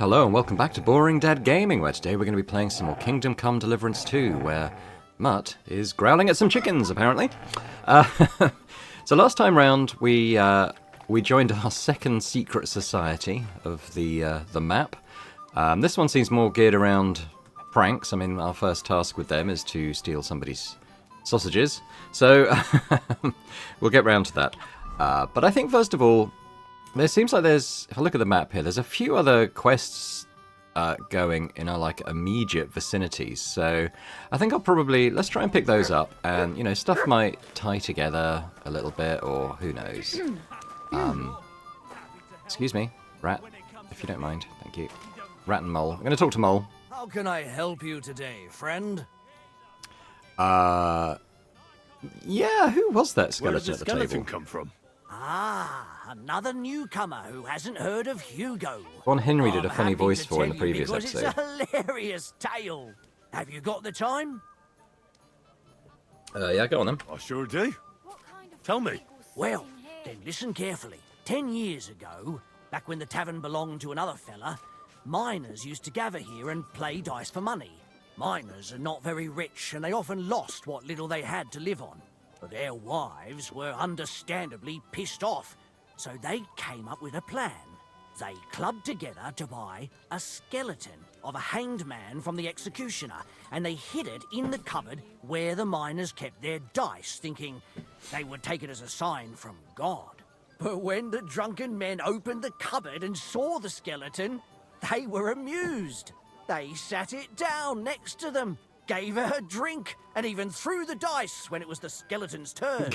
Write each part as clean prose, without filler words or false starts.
Hello and welcome back to Boring Dad Gaming, where today we're going to be playing some more Kingdom Come Deliverance 2, where Mutt is growling at some chickens, apparently. So last time round, we joined our second secret society of the map. This one seems more geared around pranks. I mean, our first task with them is to steal somebody's sausages, so we'll get round to that. But I think, first of all, there seems like there's, if I look at the map here, there's a few other quests going in our, like, immediate vicinities. So I think I'll probably, let's try and pick those up. And, you know, stuff might tie together a little bit, or who knows. Excuse me, rat, if you don't mind. Thank you. Rat and mole. I'm going to talk to mole. How can I help you today, friend? Yeah, who was that skeleton Where did the at the skeleton table? come from? Ah, another newcomer who hasn't heard of Hugo. One Henry did a I'm funny happy voice to for in the tell you previous because episode. It's a hilarious tale. Have you got the time? Yeah, go on then. I sure do. Tell me. Well, then listen carefully. 10 years ago, back when the tavern belonged to another fella, miners used to gather here and play dice for money. Miners are not very rich, and they often lost what little they had to live on. But their wives were understandably pissed off, so they came up with a plan. They clubbed together to buy a skeleton of a hanged man from the executioner, and they hid it in the cupboard where the miners kept their dice, thinking they would take it as a sign from God. But when the drunken men opened the cupboard and saw the skeleton, they were amused. They sat it down next to them, gave her a drink, and even threw the dice when it was the skeleton's turn.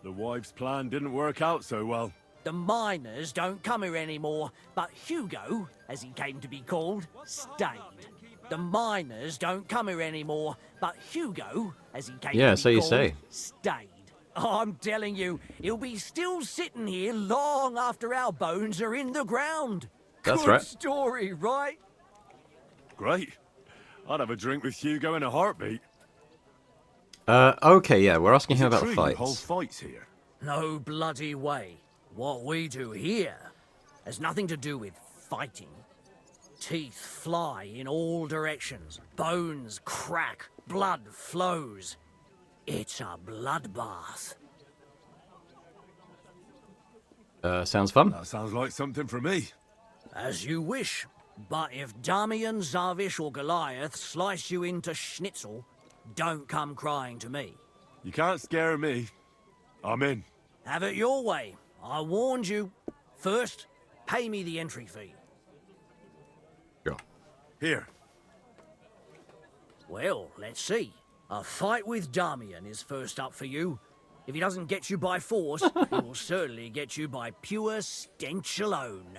The wife's plan didn't work out so well. The miners don't come here anymore, but Hugo, as he came to be called, stayed. The miners don't come here anymore, but Hugo, as he came to be So you called, say. stayed. I'm telling you, he'll be still sitting here long after our bones are in the ground. That's Good right. story, right? Great. I'd have a drink with Hugo in a heartbeat. Okay, yeah, we're asking him Is it about true fights. you hold fights here? No bloody way. What we do here has nothing to do with fighting. Teeth fly in all directions. Bones crack. Blood flows. It's a bloodbath. Sounds fun. That sounds like something for me. As you wish. But if Damian, Zavish or Goliath slice you into schnitzel, don't come crying to me. You can't scare me. I'm in. Have it your way. I warned you. First, pay me the entry fee. Sure. Here. Well, let's see. A fight with Damian is first up for you. If he doesn't get you by force, he will certainly get you by pure stench alone.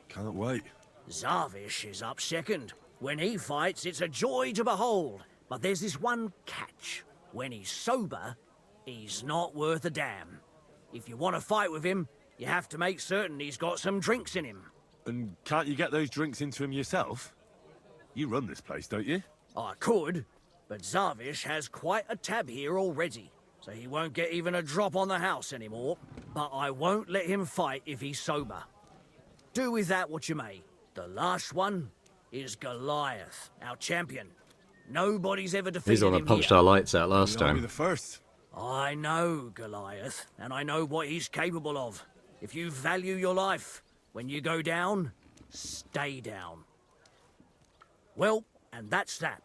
Can't wait. Zavish is up second. When he fights, it's a joy to behold. But there's this one catch. When he's sober, he's not worth a damn. If you want to fight with him, you have to make certain he's got some drinks in him. And can't you get those drinks into him yourself? You run this place, don't you? I could, but Zavish has quite a tab here already, so he won't get even a drop on the house anymore. But I won't let him fight if he's sober. Do with that what you may. The last one is Goliath, our champion. Nobody's ever defeated He's the one him that punched here. our lights out last You'll be time. the first. I know Goliath, and I know what he's capable of. If you value your life, when you go down, stay down. Well, and that's that.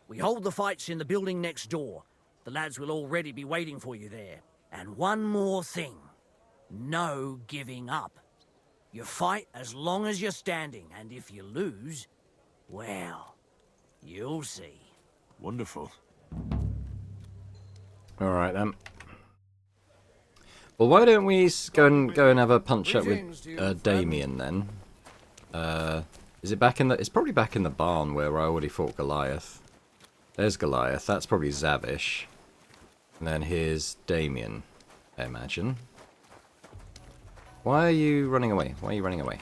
We hold the fights in the building next door. The lads will already be waiting for you there. And one more thing. No giving up. You fight as long as you're standing, and if you lose, well, you'll see. Wonderful. All right then. Well, why don't we go and have a punch up with Damien then? Is it back in the? It's probably back in the barn where I already fought Goliath. There's Goliath. That's probably Zavish. And then here's Damien, I imagine. Why are you running away? Why are you running away?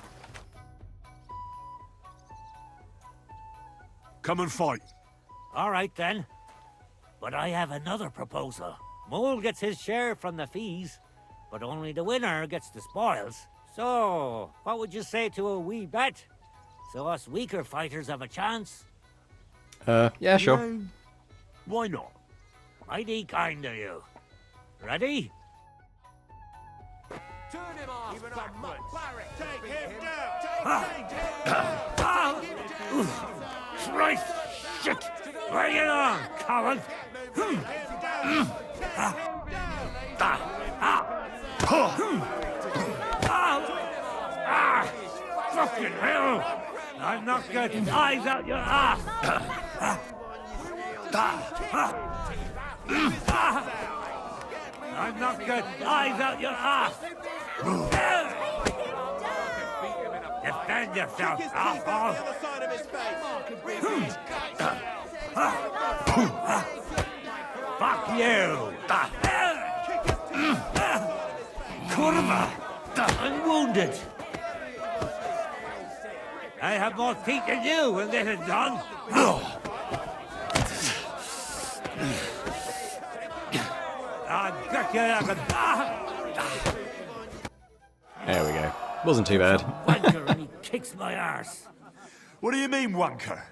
Come and fight. All right, then. But I have another proposal. Mole gets his share from the fees, but only the winner gets the spoils. So, what would you say to a wee bet? so us weaker fighters have a chance. Yeah, sure. Yeah, why not? Mighty kind of you. Ready? Turn him off backwards. Take him down! Christ! Shit! Bring it on, coward! Fucking hell! I'm not getting eyes out your ass! I'm not getting eyes out your ass! Defend yourself, asshole! Fuck you! Kurva! I'm wounded! I have more teeth than you when this is done! I'll get you like There we go. Wasn't too bad. wanker and he kicks my arse. What do you mean, wanker?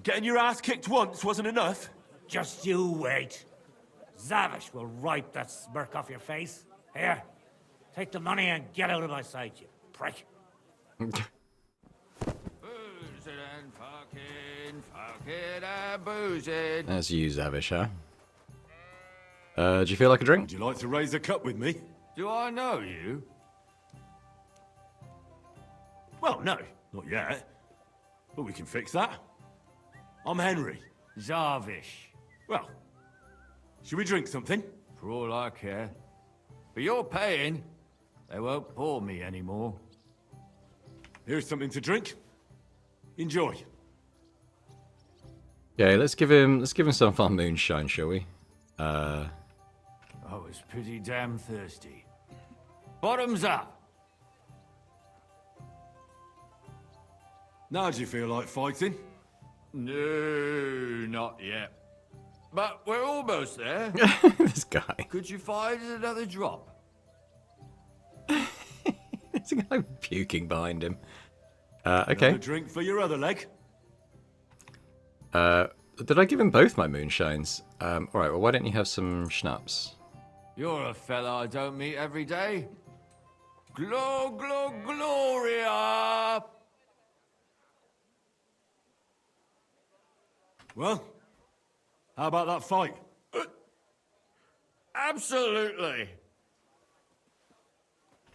Getting your ass kicked once wasn't enough? Just you wait. Zavish will wipe that smirk off your face. Here, take the money and get out of my sight, you prick. Boozing and fucking and boozing. That's you, Zavish, huh? Do you feel like a drink? Would you like to raise a cup with me? Do I know you? Well, no, not yet. But we can fix that. I'm Henry. Zavish. Well, should we drink something? For all I care. But you're paying. They won't bore me anymore. Here's something to drink. Enjoy. Yeah, let's give him some fun moonshine, shall we? I was pretty damn thirsty. Bottoms up! Now do you feel like fighting? No, not yet. But we're almost there. This guy. Could you find us another drop? There's a guy puking behind him. Another Okay. drink for your other leg. Did I give him both my moonshines? Alright, well, why don't you have some schnapps? You're a fella I don't meet every day. Gloria! Well, how about that fight? Absolutely.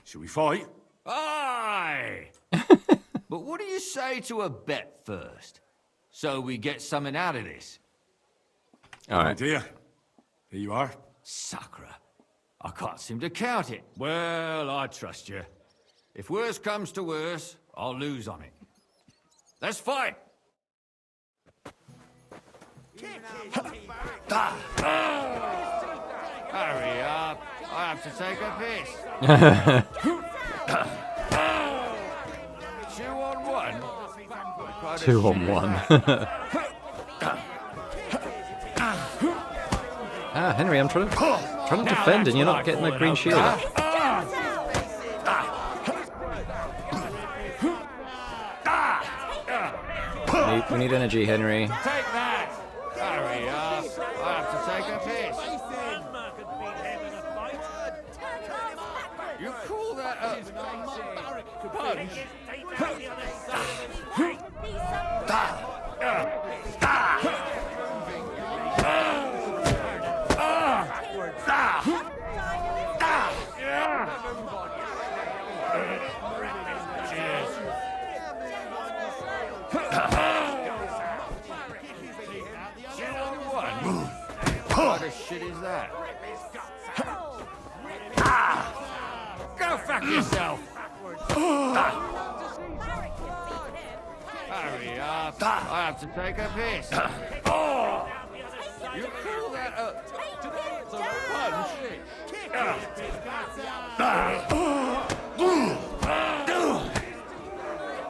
Should we fight? Aye! But what do you say to a bet first? So we get something out of this? Alright. Dear, here you are. Sacre. I can't seem to count it. Well, I trust you. If worse comes to worse, I'll lose on it. Let's fight! Hurry up. I have to take a piss. 2 on 1? Quite a 2 on shit. 1. Henry, I'm trying to defend and you're not getting the green shield up. We need energy, Henry. Take that! Hurry up. I have to take a piss. You call that a punch? What the shit is that? Go fuck yourself! Hurry up! I have to take a piss. Oh! You call that a punch?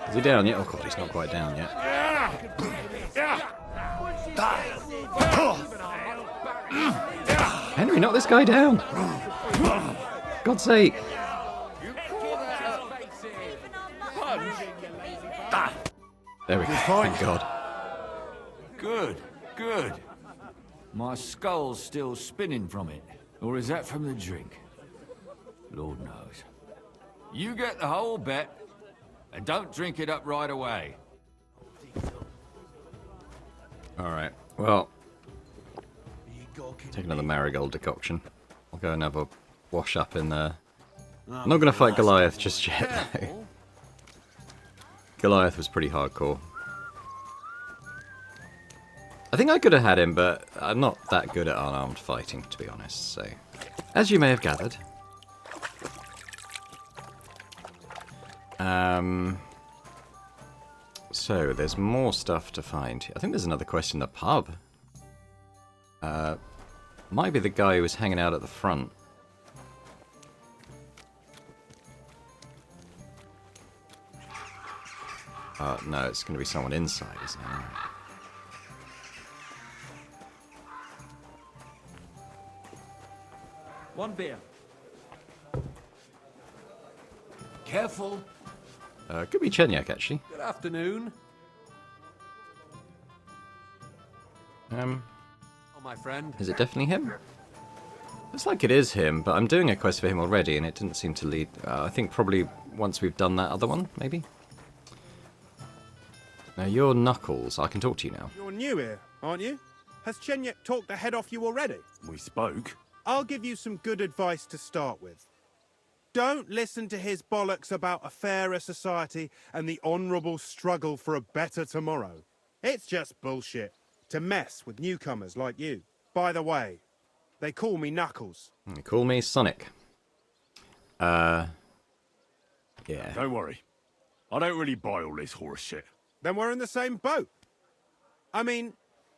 Is he down yet? Oh god, he's not quite down yet. Henry, knock this guy down! God's sake! You call that a punch? There we go. Thank God. Good, good. My skull's still spinning from it. Or is that from the drink? Lord knows. You get the whole bet, and don't drink it up right away. Alright, well, take another marigold decoction. I'll go and have a wash up in there. I'm not going to fight Goliath just yet, though. Goliath was pretty hardcore. I think I could have had him, but I'm not that good at unarmed fighting, to be honest, so... As you may have gathered. So, there's more stuff to find. I think there's another quest in the pub. Might be the guy who was hanging out at the front. No, it's going to be someone inside, isn't it? One beer. Careful. Could be Chenyak, actually. Good afternoon. Oh, my friend. Is it definitely him? Looks like it is him, but I'm doing a quest for him already, and it didn't seem to lead... I think probably once we've done that other one, maybe? Now, you're Knuckles. I can talk to you now. You're new here, aren't you? Has Chenyak talked the head off you already? We spoke. I'll give you some good advice to start with. Don't listen to his bollocks about a fairer society and the honourable struggle for a better tomorrow. It's just bullshit to mess with newcomers like you. By the way, they call me Knuckles. They call me Sonic. Yeah. Don't worry. I don't really buy all this horse shit. Then we're in the same boat. I mean,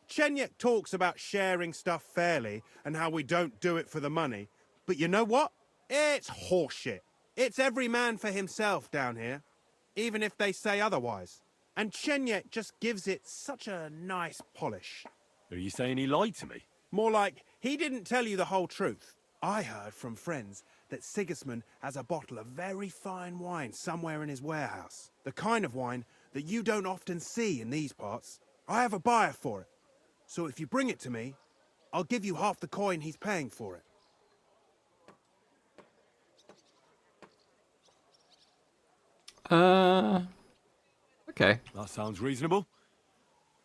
Chenyak talks about sharing stuff fairly and how we don't do it for the money. But you know what? It's horseshit. It's every man for himself down here, even if they say otherwise. And Chenyak just gives it such a nice polish. Are you saying he lied to me? More like, he didn't tell you the whole truth. I heard from friends that Sigismund has a bottle of very fine wine somewhere in his warehouse. The kind of wine that you don't often see in these parts. I have a buyer for it. So if you bring it to me, I'll give you half the coin he's paying for it. Okay. That sounds reasonable.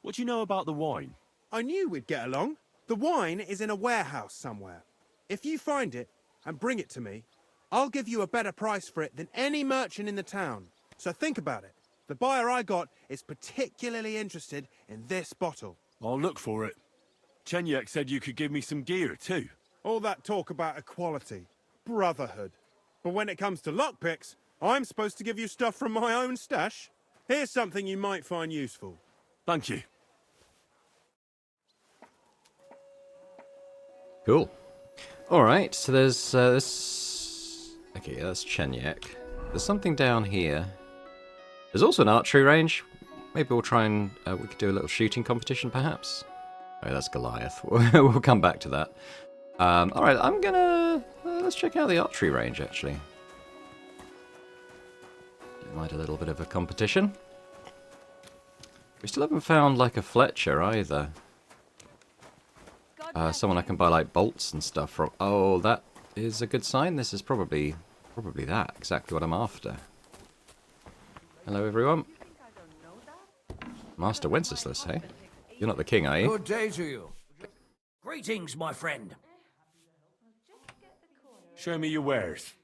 What do you know about the wine? I knew we'd get along. The wine is in a warehouse somewhere. If you find it and bring it to me, I'll give you a better price for it than any merchant in the town. So think about it. The buyer I got is particularly interested in this bottle. I'll look for it. Chenyak said you could give me some gear too. All that talk about equality, brotherhood. But when it comes to lockpicks, I'm supposed to give you stuff from my own stash. Here's something you might find useful. Thank you. Cool. Alright, so there's this... Okay, that's Chenyak. There's something down here. There's also an archery range. Maybe we'll try and... we could do a little shooting competition, perhaps? Oh, that's Goliath. We'll come back to that. Alright, I'm gonna... let's check out the archery range, actually. Might a little bit of a competition. We still haven't found, like, a Fletcher, either. Someone I can buy, like, bolts and stuff from. Oh, that is a good sign. This is probably that. Exactly what I'm after. Hello, everyone. Master Wenceslas, hey? You're not the king, are you? Good day to you. Greetings, my friend. Show me your wares.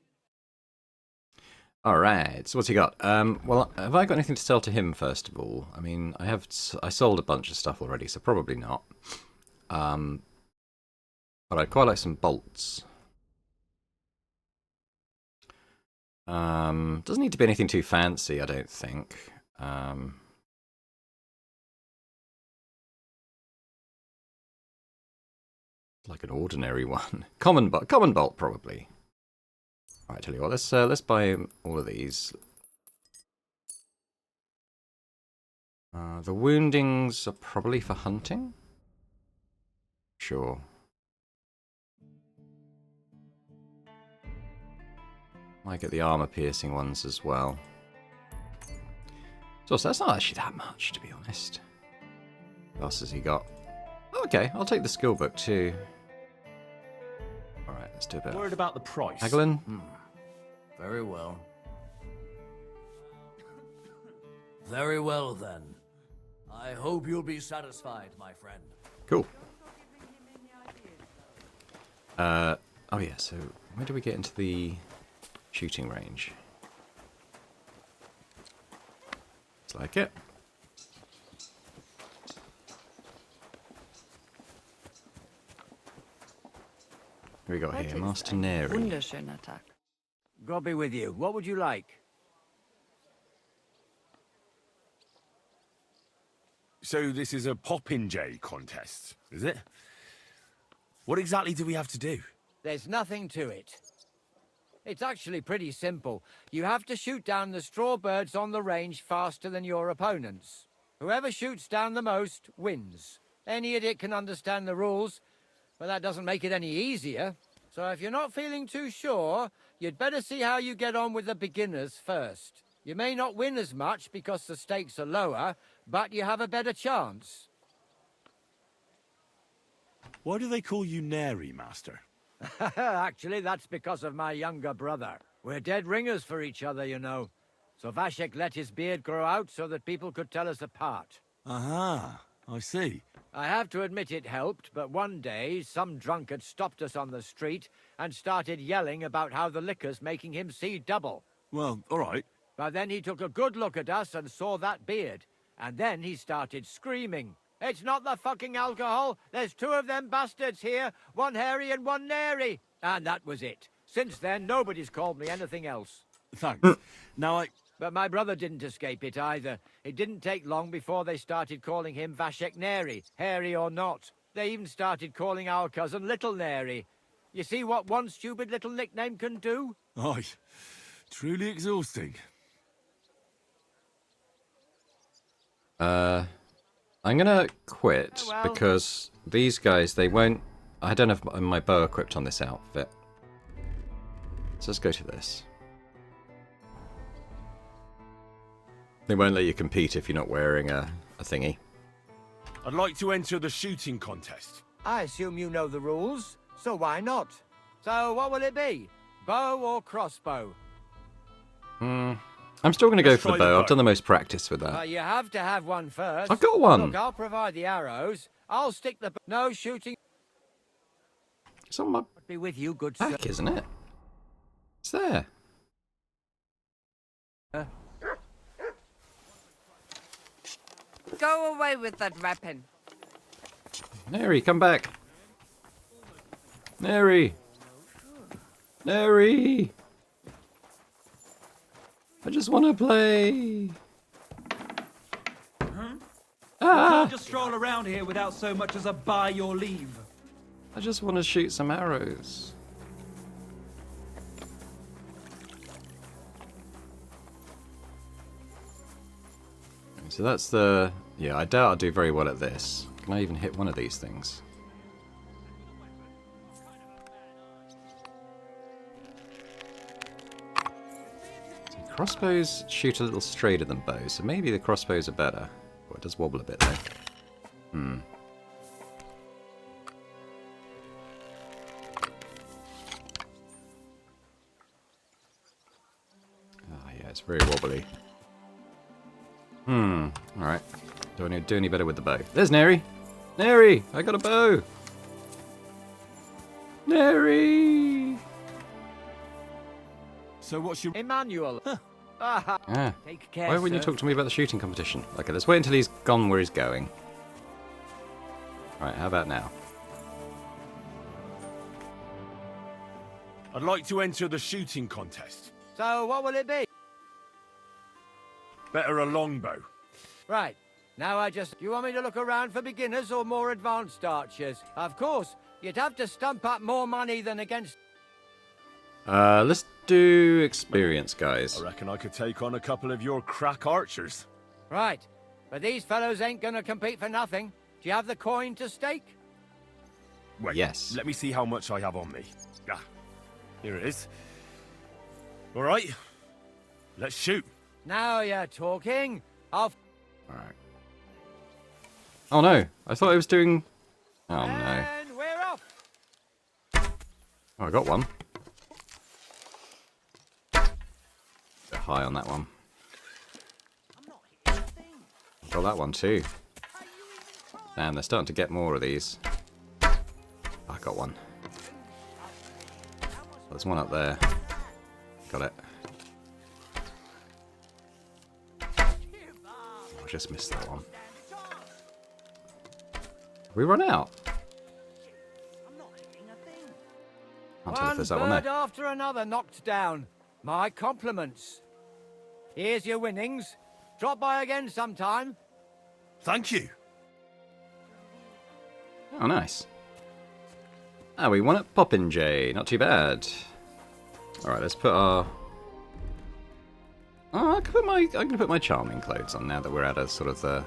Alright, so what's he got? Well, have I got anything to sell to him, first of all? I mean, I sold a bunch of stuff already, so probably not. But I'd quite like some bolts. Doesn't need to be anything too fancy, I don't think. Like an ordinary one. Common bolt, probably. Alright, tell you what, let's buy all of these. The woundings are probably for hunting? Sure. Might get the armor-piercing ones as well. So that's not actually that much, to be honest. What else has he got? Okay, I'll take the skill book too. Alright, let's do a bit. Worried about the price? Haggling? Very well. Very well, then. I hope you'll be satisfied, my friend. Cool. Oh yeah, so where do we get into the shooting range? It's like it. What we got here? Master Neri. Wunderschöner Tag. God be with you. What would you like? So this is a Popinjay contest, is it? What exactly do we have to do? There's nothing to it. It's actually pretty simple. You have to shoot down the straw birds on the range faster than your opponents. Whoever shoots down the most wins. Any idiot can understand the rules, but that doesn't make it any easier. So if you're not feeling too sure, you'd better see how you get on with the beginners first. You may not win as much because the stakes are lower, but you have a better chance. Why do they call you Neri, Master? Actually, that's because of my younger brother. We're dead ringers for each other, you know. So Vashek let his beard grow out so that people could tell us apart. Aha, I see. I have to admit it helped, but one day, some drunkard stopped us on the street and started yelling about how the liquor's making him see double. Well, all right. But then he took a good look at us and saw that beard. And then he started screaming. It's not the fucking alcohol. There's two of them bastards here, one hairy and one nary. And that was it. Since then, nobody's called me anything else. Thanks. Now But my brother didn't escape it either. It didn't take long before they started calling him Vashek Neri, hairy or not. They even started calling our cousin Little Neri. You see what one stupid little nickname can do? Aye, truly exhausting. I'm gonna quit Oh, well. because these guys, they won't... I don't have my bow equipped on this outfit. So let's go to this. They won't let you compete if you're not wearing a thingy. I'd like to enter the shooting contest. I assume you know the rules, so why not? So what will it be? Bow or crossbow? I'm still gonna go Let's for the try the bow. bow. I've done the most practice with that. You have to have one first. I've got one. Look, I'll provide the arrows. I'll stick the... No shooting. It's on my Be with you, good sir. back, isn't it? It's there. Go away with that weapon. Neri, come back. Neri. Neri. I just want to play. Can't just stroll around here without so much as a by your leave. I just want to shoot some arrows. So that's the... Yeah, I doubt I'll do very well at this. Can I even hit one of these things? So crossbows shoot a little straighter than bows, so maybe the crossbows are better. Oh, it does wobble a bit though. Ah, yeah, it's very wobbly. Alright. Do I do any better with the bow? There's Neri! Neri! I got a bow! Neri! So what's your... Emmanuel. Ah. Take care, Why wouldn't you sir. talk to me about the shooting competition? Okay, let's wait until he's gone where he's going. Right, how about now? I'd like to enter the shooting contest. So what will it be? Better a longbow. Right. Now do you want me to look around for beginners or more advanced archers? Of course. You'd have to stump up more money than against... Let's do experience, guys. I reckon I could take on a couple of your crack archers. Right. But these fellows ain't gonna compete for nothing. Do you have the coin to stake? Wait, Yes. let me see how much I have on me. Ah, here it is. All right, let's shoot. Now you're talking. I'll... Alright. Oh no, I thought I was doing... Oh no. And we're off! Oh, I got one. Bit high on that one. Got that one too. Damn, they're starting to get more of these. I got one. There's one up there. Got it. I just missed that one. We run out. Can't tell if there's that one bird there. after another knocked down. My compliments. Here's your winnings. Drop by again sometime. Thank you. Oh, nice. Ah, we won at Popinjay. Not too bad. Alright, let's put our... Oh, I'm gonna put my charming clothes on now that we're at a sort of the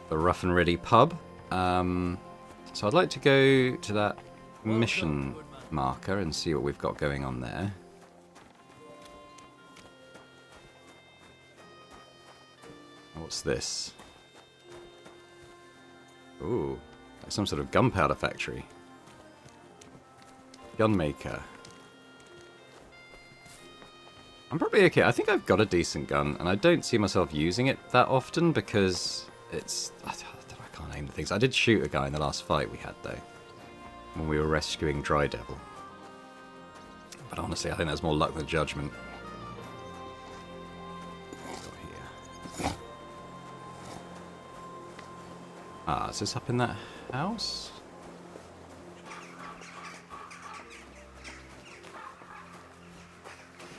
rough and ready pub. So I'd like to go to that mission marker and see what we've got going on there. What's this? Ooh, like some sort of gunpowder factory. Gunmaker. I'm probably okay. I think I've got a decent gun, and I don't see myself using it that often because it's... I can't aim the things. I did shoot a guy in the last fight we had, though, when we were rescuing Dry Devil. But honestly, I think that's more luck than judgment. Ah, is this up in that house?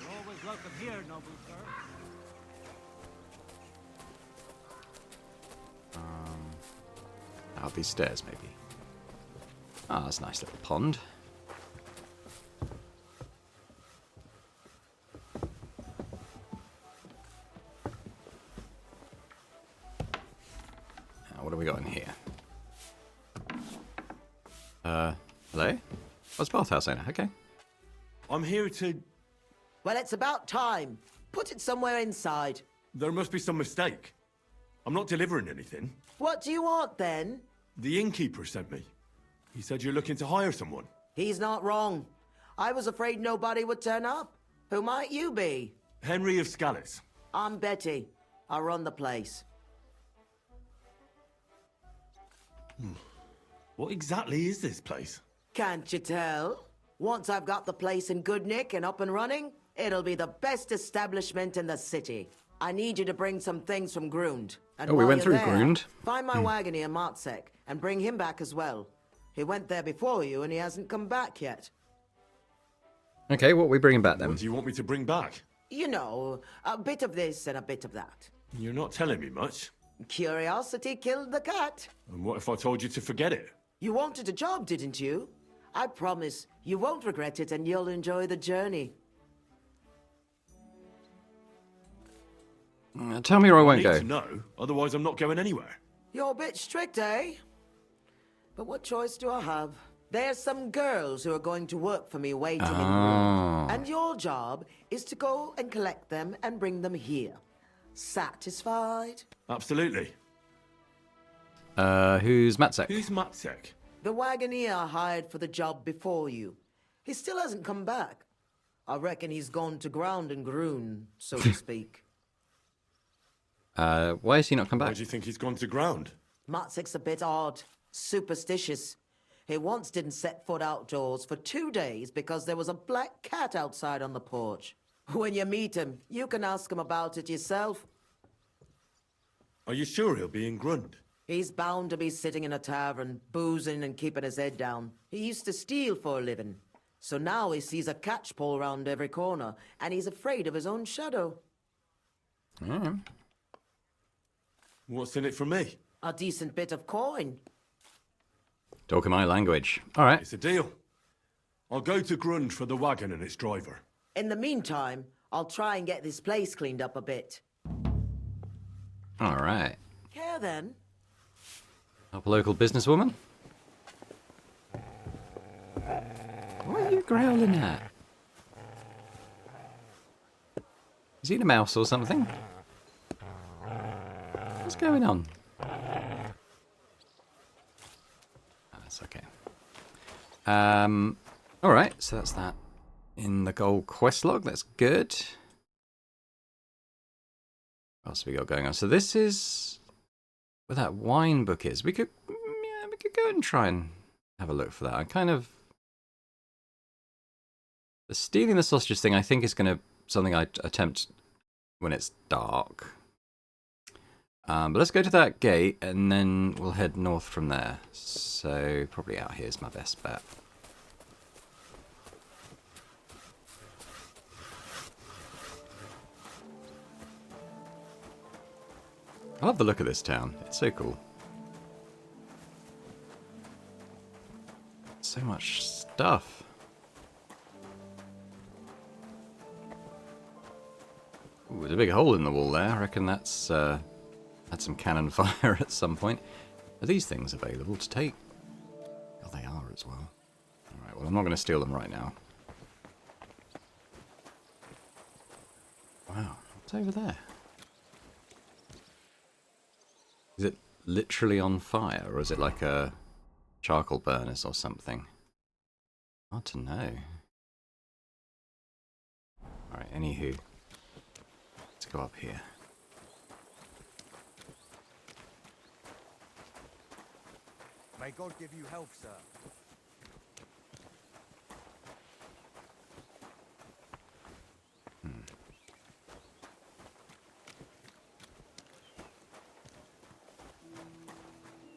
You're always welcome here, noble sir. Out these stairs, maybe. Ah, that's a nice little pond. Now, what have we got in here? Hello? What's bathhouse owner? Okay. I'm here to... Well, it's about time. Put it somewhere inside. There must be some mistake. I'm not delivering anything. What do you want, then? The innkeeper sent me. He said you're looking to hire someone. He's not wrong. I was afraid nobody would turn up. Who might you be? Henry of Scallis. I'm Betty. I run the place. What exactly is this place? Can't you tell? Once I've got the place in good nick and up and running, it'll be the best establishment in the city. I need you to bring some things from Grund. And Oh, we while went you're through there, Grund. Find my wagoner Matsek and bring him back as well. He went there before you and he hasn't come back yet. Okay, what are we bringing back then? What do you want me to bring back? You know, a bit of this and a bit of that. You're not telling me much. Curiosity killed the cat. And what if I told you to forget it? You wanted a job, didn't you? I promise you won't regret it and you'll enjoy the journey. Tell me or I won't need go. to know, otherwise I'm not going anywhere. You're a bit strict, eh? But what choice do I have? There's some girls who are going to work for me waiting in room. And your job is to go and collect them and bring them here. Satisfied? Absolutely. Who's Matsek? Who's Matsek? The wagoner I hired for the job before you. He still hasn't come back. I reckon he's gone to ground and groon, so to speak. Why has he not come Why back? do you think he's gone to ground? Matsek's a bit odd. Superstitious. He once didn't set foot outdoors for 2 days because there was a black cat outside on the porch. When you meet him, you can ask him about it yourself. Are you sure he'll be in Grund? He's bound to be sitting in a tavern, boozing and keeping his head down. He used to steal for a living. So now he sees a catchpole round every corner, and he's afraid of his own shadow. What's in it for me? A decent bit of coin. Talking my language. All right. It's a deal. I'll go to Grund for the wagon and its driver. In the meantime, I'll try and get this place cleaned up a bit. All right. Care then? Help a local businesswoman? What are you growling at? Is he a mouse or something? What's going on? That's okay. Alright, so that's that in the gold quest log. That's good. What else have we got going on? So this is where that wine book is. We could go and try and have a look for that. I kind of... The stealing the sausages thing, I think, is going to something I attempt when it's dark. But let's go to that gate, and then we'll head north from there. So probably out here is my best bet. I love the look of this town. It's so cool. So much stuff. Ooh, there's a big hole in the wall there. I reckon that's had some cannon fire at some point. Are these things available to take? Oh, they are as well. Alright, well, I'm not going to steal them right now. Wow, what's over there? Is it literally on fire, or is it like a charcoal burners or something? Hard to know. Alright, anywho. Let's go up here. May God give you health, sir.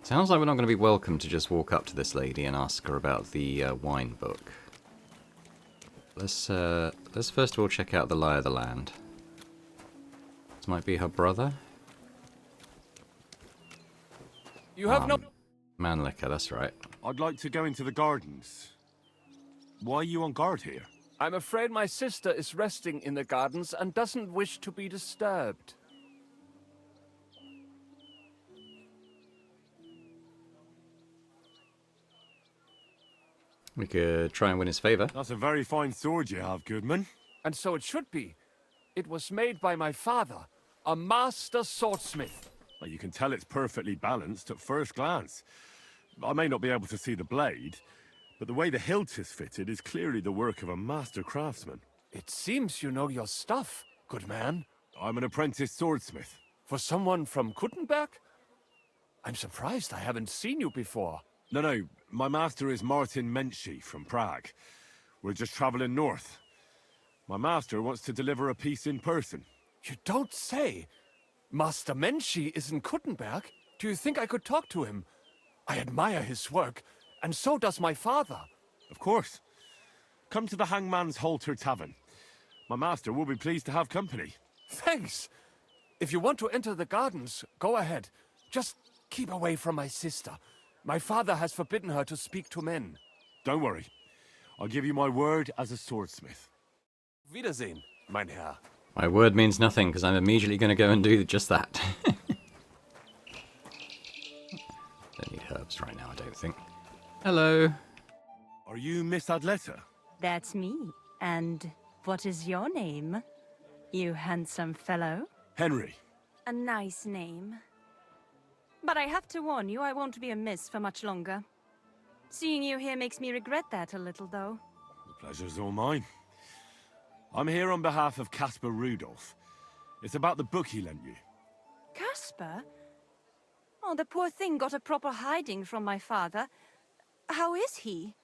Sounds like we're not going to be welcome to just walk up to this lady and ask her about the wine book. Let's first of all check out the lie of the land. This might be her brother. You have no... Manlicker, that's right. I'd like to go into the gardens. Why are you on guard here? I'm afraid my sister is resting in the gardens and doesn't wish to be disturbed. We could try and win his favor. That's a very fine sword you have, Goodman. And so it should be. It was made by my father, a master swordsmith. Well, you can tell it's perfectly balanced at first glance. I may not be able to see the blade, but the way the hilt is fitted is clearly the work of a master craftsman. It seems you know your stuff, good man. I'm an apprentice swordsmith. For someone from Kuttenberg? I'm surprised I haven't seen you before. No, my master is Martin Menschy from Prague. We're just traveling north. My master wants to deliver a piece in person. You don't say. Master Menschy is in Kuttenberg? Do you think I could talk to him? I admire his work, and so does my father. Of course. Come to the Hangman's Halter Tavern. My master will be pleased to have company. Thanks. If you want to enter the gardens, go ahead. Just keep away from my sister. My father has forbidden her to speak to men. Don't worry. I'll give you my word as a swordsmith. Wiedersehen, mein Herr. My word means nothing, because I'm immediately going to go and do just that. Don't need herbs right now, I don't think. Hello. Are you Miss Adletta? That's me. And what is your name, you handsome fellow? Henry. A nice name. But I have to warn you, I won't be a miss for much longer. Seeing you here makes me regret that a little, though. The pleasure's all mine. I'm here on behalf of Caspar Rudolph. It's about the book he lent you. Caspar? Oh, the poor thing got a proper hiding from my father. How is he?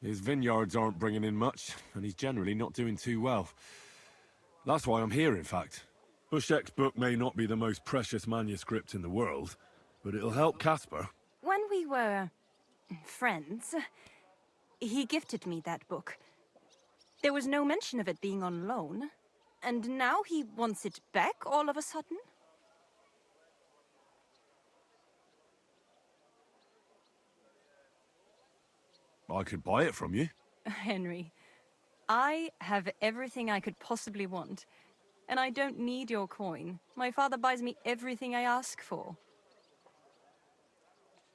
His vineyards aren't bringing in much, and he's generally not doing too well. That's why I'm here, in fact. Bushek's book may not be the most precious manuscript in the world, but it'll help Caspar. When we were friends, he gifted me that book. There was no mention of it being on loan, and now he wants it back all of a sudden? I could buy it from you. Henry, I have everything I could possibly want, and I don't need your coin. My father buys me everything I ask for.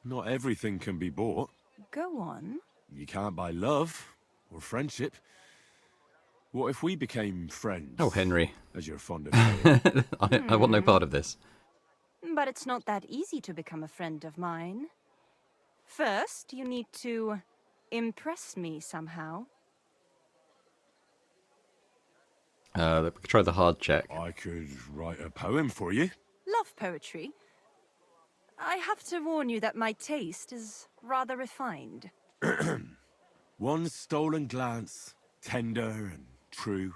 Not everything can be bought. Go on. You can't buy love, or friendship. What if we became friends? Oh, Henry. As you're fond of saying. I want no part of this. But it's not that easy to become a friend of mine. First, you need to impress me somehow. We could try the hard check. I could write a poem for you. Love poetry. I have to warn you that my taste is rather refined. One stolen glance, tender and true,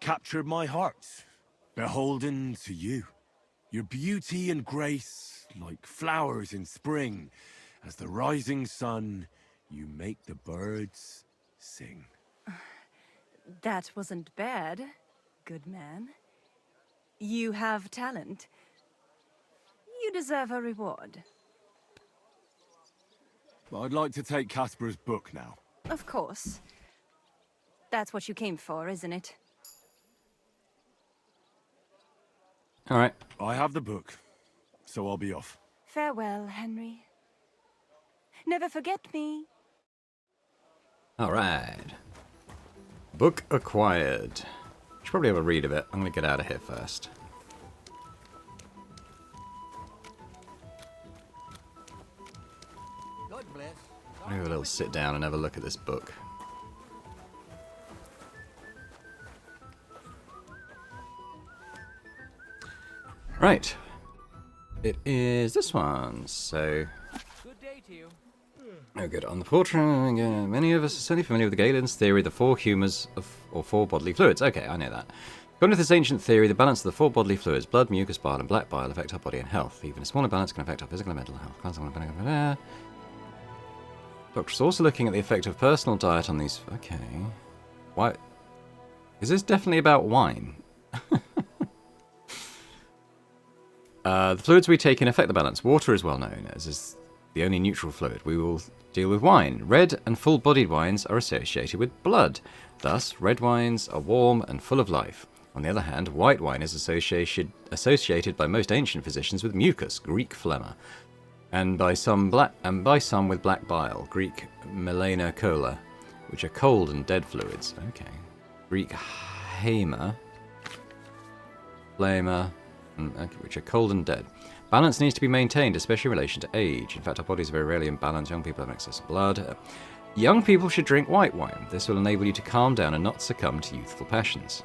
captured my heart, beholden to you. Your beauty and grace, like flowers in spring, as the rising sun, you make the birds sing. That wasn't bad, good man. You have talent. You deserve a reward. I'd like to take Casper's book now. Of course. That's what you came for, isn't it? All right. I have the book, so I'll be off. Farewell, Henry. Never forget me. All right. Book acquired. Should probably have a read of it. I'm going to get out of here first. God bless. Maybe a little sit down and have a look at this book. Right. It is this one, so... Good day to you. Oh, good. On the portrait, many of us are certainly familiar with Galen's theory of the four humours or four bodily fluids. Okay, I know that. According to this ancient theory, the balance of the four bodily fluids, blood, mucus, bile, and black bile, affect our body and health. Even a smaller balance can affect our physical and mental health. Doctor's also looking at the effect of personal diet on these... Okay. Why... Is this definitely about wine? The fluids we take in affect the balance. Water is well known, as is the only neutral fluid. We will deal with wine. Red and full-bodied wines are associated with blood. Thus, red wines are warm and full of life. On the other hand, white wine is associated by most ancient physicians with mucus, Greek phlegma, and by some with black bile, Greek melena cola, which are cold and dead fluids. Okay. Greek haema, phlegma, which are cold and dead. Balance needs to be maintained, especially in relation to age. In fact, our bodies are very rarely in balance. Young people have excess of blood. Young people should drink white wine. This will enable you to calm down and not succumb to youthful passions.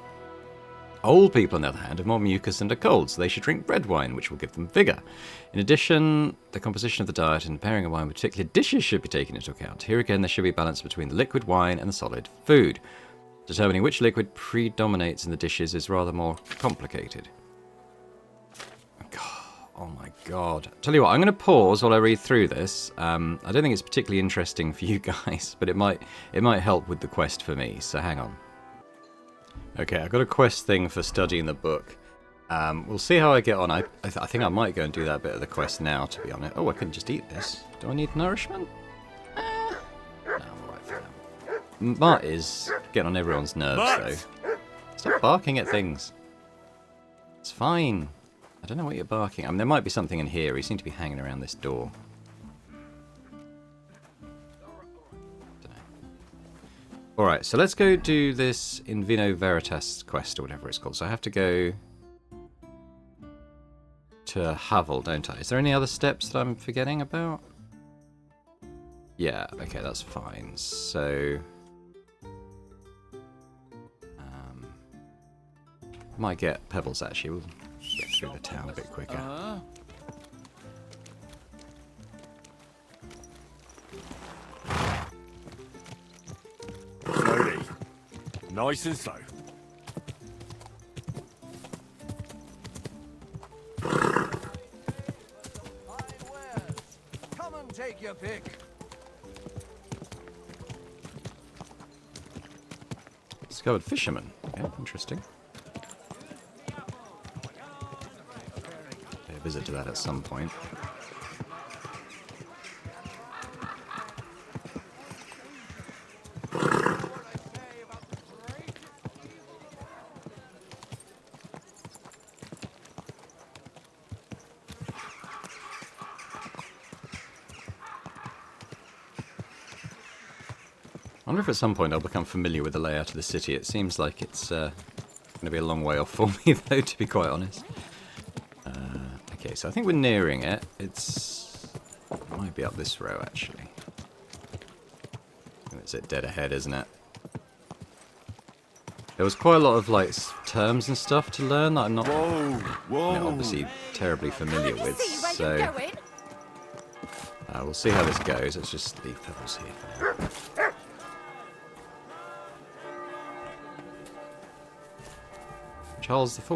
Old people, on the other hand, have more mucus and are cold, so they should drink red wine, which will give them vigour. In addition, the composition of the diet and pairing of wine with particular dishes should be taken into account. Here again, there should be a balance between the liquid wine and the solid food. Determining which liquid predominates in the dishes is rather more complicated. Oh my god. Tell you what, I'm going to pause while I read through this. I don't think it's particularly interesting for you guys, but it might help with the quest for me, so hang on. Okay, I've got a quest thing for studying the book. We'll see how I get on. I think I might go and do that bit of the quest now, to be honest. Oh, I couldn't just eat this. Do I need nourishment? No, I'm alright for now. Mutt is getting on everyone's nerves, though. Stop barking at things. It's fine. I don't know what you're barking. I mean, there might be something in here. He seemed to be hanging around this door. Alright, so let's go do this In Vino Veritas quest, or whatever it's called. So I have to go to Havel, don't I? Is there any other steps that I'm forgetting about? Yeah, okay, that's fine. So... might get pebbles, actually. We'll get through the town a bit quicker. Slowly. Nice and slow. Come and take your pick. Discovered fisherman. Yeah, interesting. Pay a visit to that at some point. wonder if at some point I'll become familiar with the layout of the city. It seems like it's going to be a long way off for me, though, to be quite honest. Okay, so I think we're nearing it. It might be up this row, actually. It's it dead ahead, isn't it? There was quite a lot of like terms and stuff to learn that I'm not obviously terribly familiar with. So we'll see how this goes. Let's just leave pebbles here for now. Charles IV.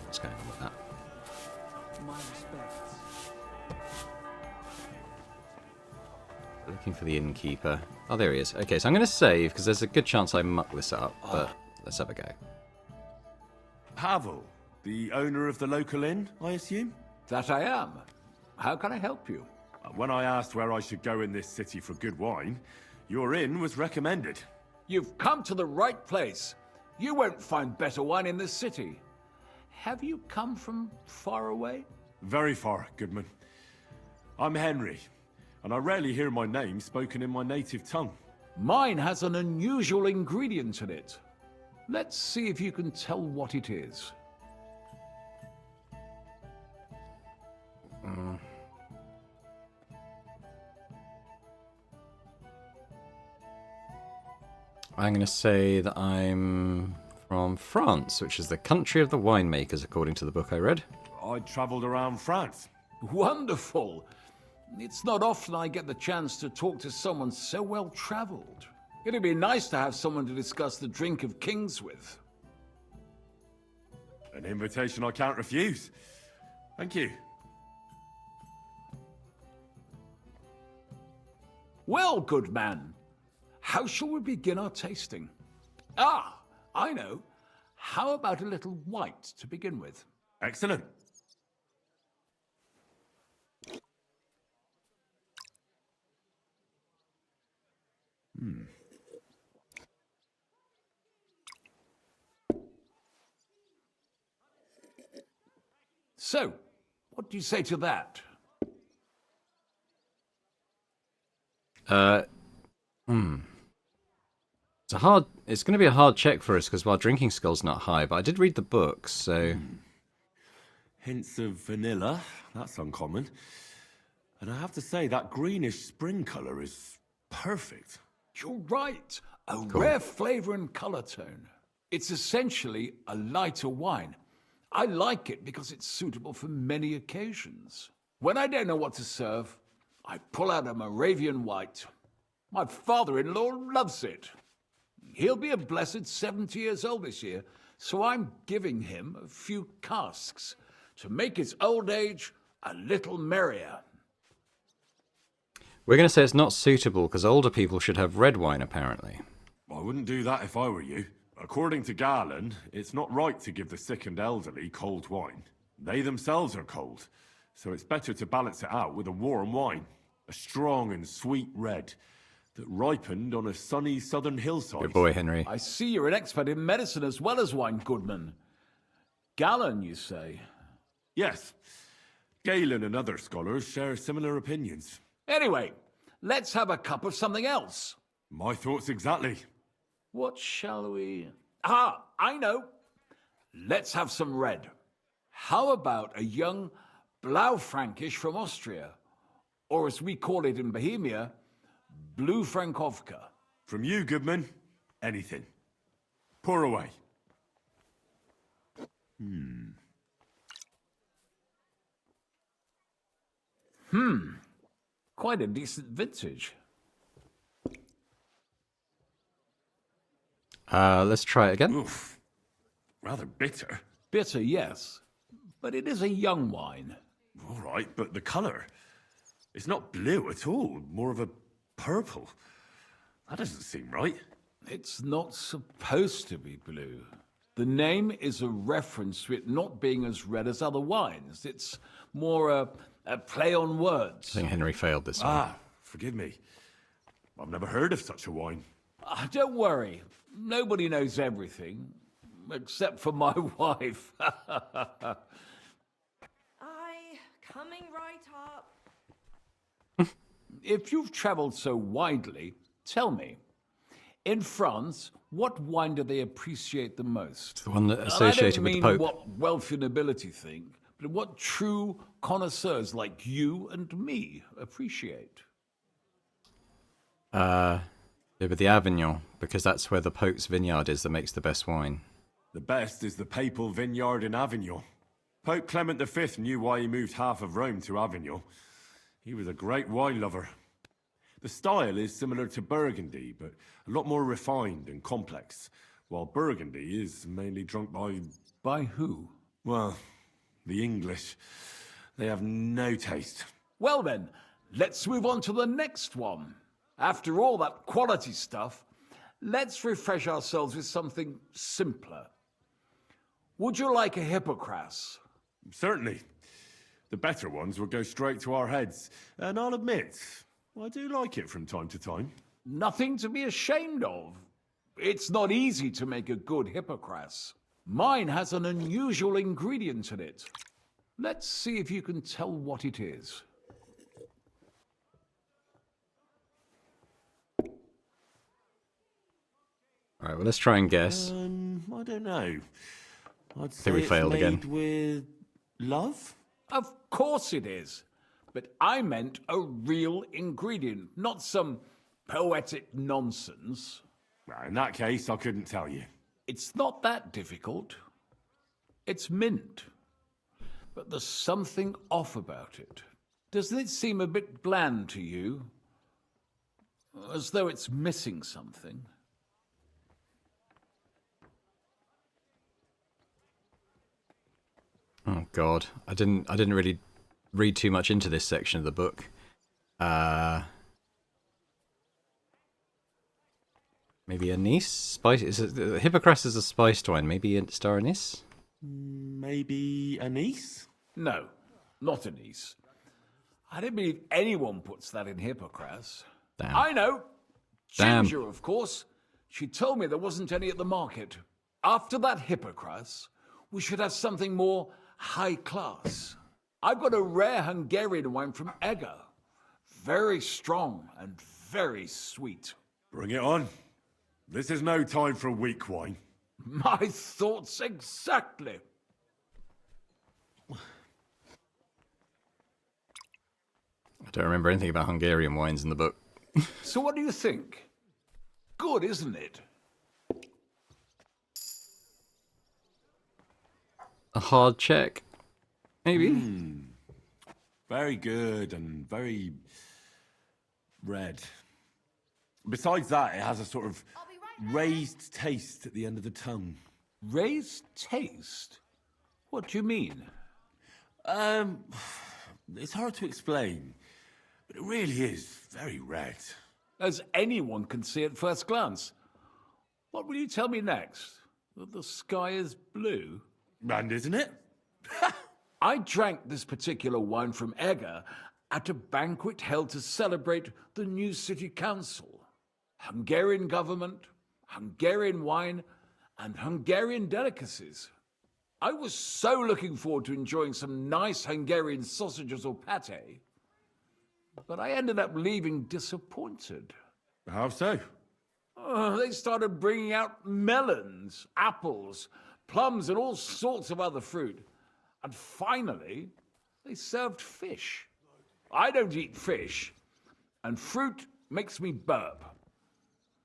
What's going on with that? My respects. Looking for the innkeeper. Oh, there he is. Okay, so I'm going to save, because there's a good chance I muck this up, but let's have a go. Pavel, the owner of the local inn, I assume? That I am. How can I help you? When I asked where I should go in this city for good wine, your inn was recommended. You've come to the right place. You won't find better wine in this city. Have you come from far away? Very far, Goodman. I'm Henry, and I rarely hear my name spoken in my native tongue. Mine has an unusual ingredient in it. Let's see if you can tell what it is. I'm going to say that I'm from France, which is the country of the winemakers, according to the book I read. I travelled around France. Wonderful! It's not often I get the chance to talk to someone so well-travelled. It'd be nice to have someone to discuss the drink of kings with. An invitation I can't refuse. Thank you. Well, good man. How shall we begin our tasting? Ah, I know. How about a little white to begin with? Excellent. So, what do you say to that? It's going to be a hard check for us because our drinking skill's not high, but I did read the book, so... Hints of vanilla. That's uncommon. And I have to say, that greenish spring colour is perfect. You're right. A rare flavour and colour tone. It's essentially a lighter wine. I like it because it's suitable for many occasions. When I don't know what to serve, I pull out a Moravian white. My father-in-law loves it. He'll be a blessed 70 years old this year, so I'm giving him a few casks to make his old age a little merrier. We're going to say it's not suitable because older people should have red wine, apparently. I wouldn't do that if I were you. According to Galen, it's not right to give the sick and elderly cold wine. They themselves are cold, so it's better to balance it out with a warm wine. A strong and sweet red that ripened on a sunny southern hillside. Good boy, Henry. I see you're an expert in medicine as well as wine, Goodman. Galen, you say? Yes. Galen and other scholars share similar opinions. Anyway, let's have a cup of something else. My thoughts exactly. What shall we... Ah, I know. Let's have some red. How about a young Blaufränkisch from Austria? Or as we call it in Bohemia, Blue Frankovka. From you, Goodman, anything. Pour away. Quite a decent vintage. Let's try it again. Oof. Rather bitter. Bitter, yes. But it is a young wine. All right, but the colour. It's not blue at all. More of a purple. That doesn't seem right. It's not supposed to be blue. The name is a reference to it not being as red as other wines. It's more a play on words. I think Henry failed this one. Forgive me. I've never heard of such a wine. Don't worry. Nobody knows everything. Except for my wife. Coming right up. if you've traveled so widely, tell me, in France, what wine do they appreciate the most? The one And associated with the I don't mean Pope. what wealthy nobility think, but what true connoisseurs like you and me appreciate. Yeah, but the Avignon, because that's where the Pope's vineyard is that makes the best wine. The best is the papal vineyard in Avignon. Pope Clement V knew why he moved half of Rome to Avignon. He was a great wine lover. The style is similar to Burgundy, but a lot more refined and complex, while Burgundy is mainly drunk by... By who? Well, the English. They have no taste. Well then, let's move on to the next one. After all that quality stuff, let's refresh ourselves with something simpler. Would you like a Hippocras? Certainly. The better ones will go straight to our heads, and I'll admit, I do like it from time to time. Nothing to be ashamed of. It's not easy to make a good Hippocras. Mine has an unusual ingredient in it. Let's see if you can tell what it is. All right, well, let's try and guess. I don't know. I'd say think we it's failed made again. with love? Of course it is. But I meant a real ingredient, not some poetic nonsense. Well, in that case, I couldn't tell you. It's not that difficult. It's mint. But there's something off about it. Doesn't it seem a bit bland to you? As though it's missing something. Oh God, I didn't really read too much into this section of the book. Maybe anise? Spice? Hippocras is a spiced wine. Maybe a star anise? Maybe anise? No, not anise. I don't believe anyone puts that in Hippocras. Damn. I know. Damn. Ginger, of course. She told me there wasn't any at the market. After that Hippocras, we should have something more high class. I've got a rare Hungarian wine from Eger. Very strong and very sweet. Bring it on. This is no time for weak wine. My thoughts exactly. I don't remember anything about Hungarian wines in the book. So what do you think? Good, isn't it? A hard check, maybe. Very good and very red. Besides that, it has a sort of raised taste at the end of the tongue. Raised taste? What do you mean? It's hard to explain, but it really is very red. As anyone can see at first glance. What will you tell me next? That the sky is blue? And isn't it? I drank this particular wine from Eger at a banquet held to celebrate the new city council. Hungarian government, Hungarian wine, and Hungarian delicacies. I was so looking forward to enjoying some nice Hungarian sausages or pate, but I ended up leaving disappointed. How so? They started bringing out melons, apples, plums, and all sorts of other fruit. And finally, they served fish. I don't eat fish, and fruit makes me burp.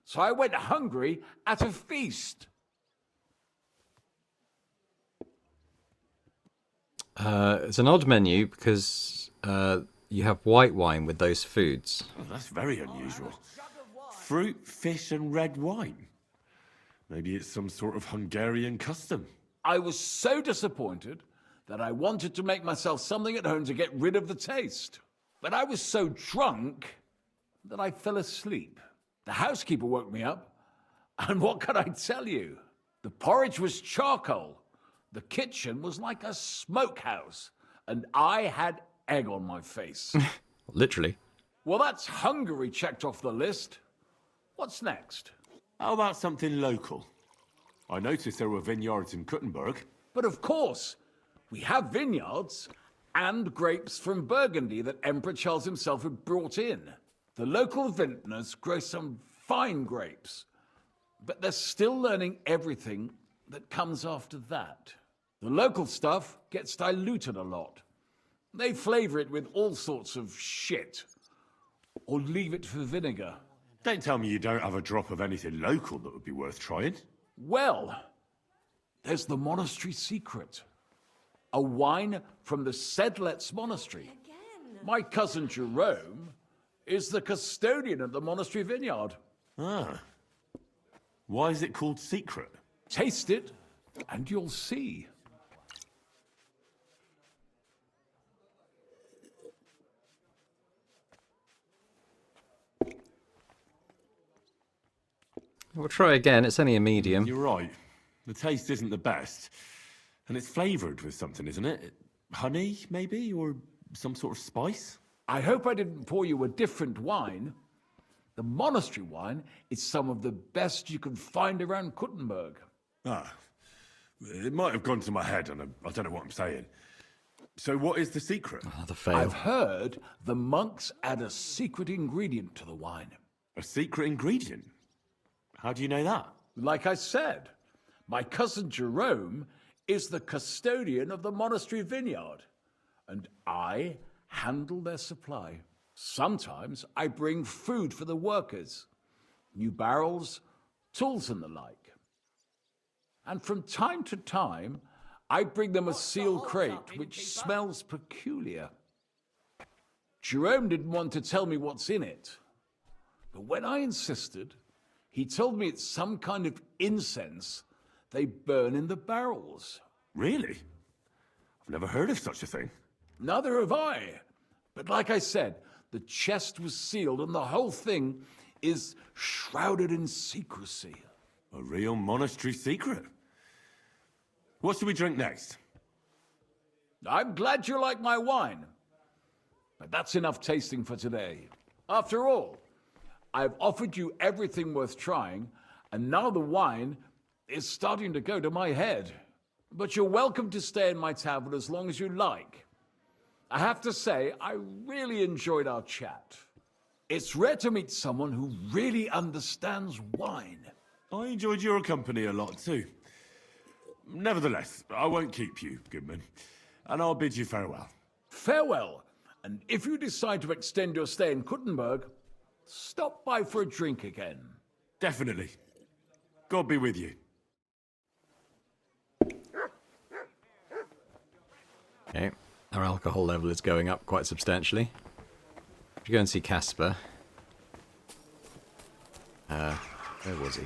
So I went hungry at a feast. It's an odd menu because you have white wine with those foods. Oh, that's very unusual. Fruit, fish, and red wine. Maybe it's some sort of Hungarian custom. I was so disappointed that I wanted to make myself something at home to get rid of the taste. But I was so drunk that I fell asleep. The housekeeper woke me up, and what can I tell you? The porridge was charcoal. The kitchen was like a smokehouse, and I had egg on my face. Literally. Well, that's Hungary checked off the list. What's next? How about something local? I noticed there were vineyards in Kuttenberg. But of course, we have vineyards and grapes from Burgundy that Emperor Charles himself had brought in. The local vintners grow some fine grapes, but they're still learning everything that comes after that. The local stuff gets diluted a lot. They flavor it with all sorts of shit, or leave it for vinegar. Don't tell me you don't have a drop of anything local that would be worth trying. Well, there's the monastery secret. A wine from the Sedlets Monastery. My cousin Jerome is the custodian of the monastery vineyard. Ah. Why is it called secret? Taste it, and you'll see. We'll try again. It's only a medium. You're right. The taste isn't the best. And it's flavoured with something, isn't it? Honey, maybe? Or some sort of spice? I hope I didn't pour you a different wine. The monastery wine is some of the best you can find around Kuttenberg. Ah. It might have gone to my head, and I don't know what I'm saying. So what is the secret? Another fail. I've heard the monks add a secret ingredient to the wine. A secret ingredient? How do you know that? Like I said, my cousin Jerome is the custodian of the monastery vineyard, and I handle their supply. Sometimes I bring food for the workers, new barrels, tools and the like. And from time to time, I bring them a sealed crate which smells peculiar. Jerome didn't want to tell me what's in it, but when I insisted, he told me it's some kind of incense they burn in the barrels. Really? I've never heard of such a thing. Neither have I. But like I said, the chest was sealed and the whole thing is shrouded in secrecy. A real monastery secret. What should we drink next? I'm glad you like my wine. But that's enough tasting for today. After all, I've offered you everything worth trying, and now the wine is starting to go to my head. But you're welcome to stay in my tavern as long as you like. I have to say, I really enjoyed our chat. It's rare to meet someone who really understands wine. I enjoyed your company a lot too. Nevertheless, I won't keep you, Goodman, and I'll bid you farewell. Farewell, and if you decide to extend your stay in Kuttenberg, stop by for a drink again. Definitely. God be with you. Okay, our alcohol level is going up quite substantially. Should go and see Casper. Where was he?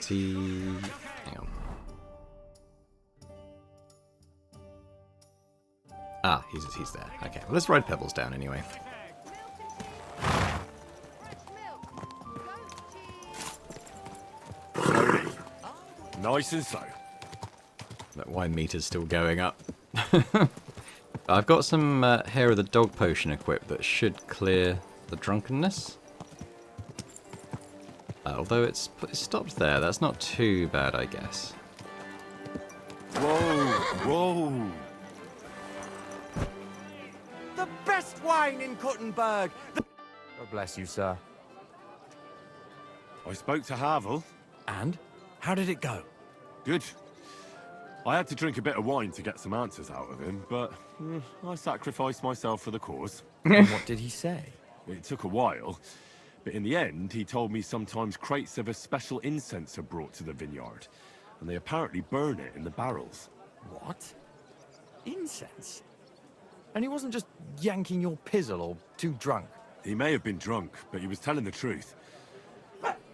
Hang on. Ah, he's there. Okay, well, let's ride Pebbles down anyway. Nice and slow. That wine meter's still going up. I've got some hair of the dog potion equipped that should clear the drunkenness. Although it stopped there, that's not too bad, I guess. Whoa, whoa. The best wine in Kuttenberg! God bless you, sir. I spoke to Havel. And? How did it go? Good. I had to drink a bit of wine to get some answers out of him, but I sacrificed myself for the cause. And what did he say? It took a while, but in the end, he told me sometimes crates of a special incense are brought to the vineyard, and they apparently burn it in the barrels. What? Incense? And he wasn't just yanking your pizzle or too drunk? He may have been drunk, but he was telling the truth.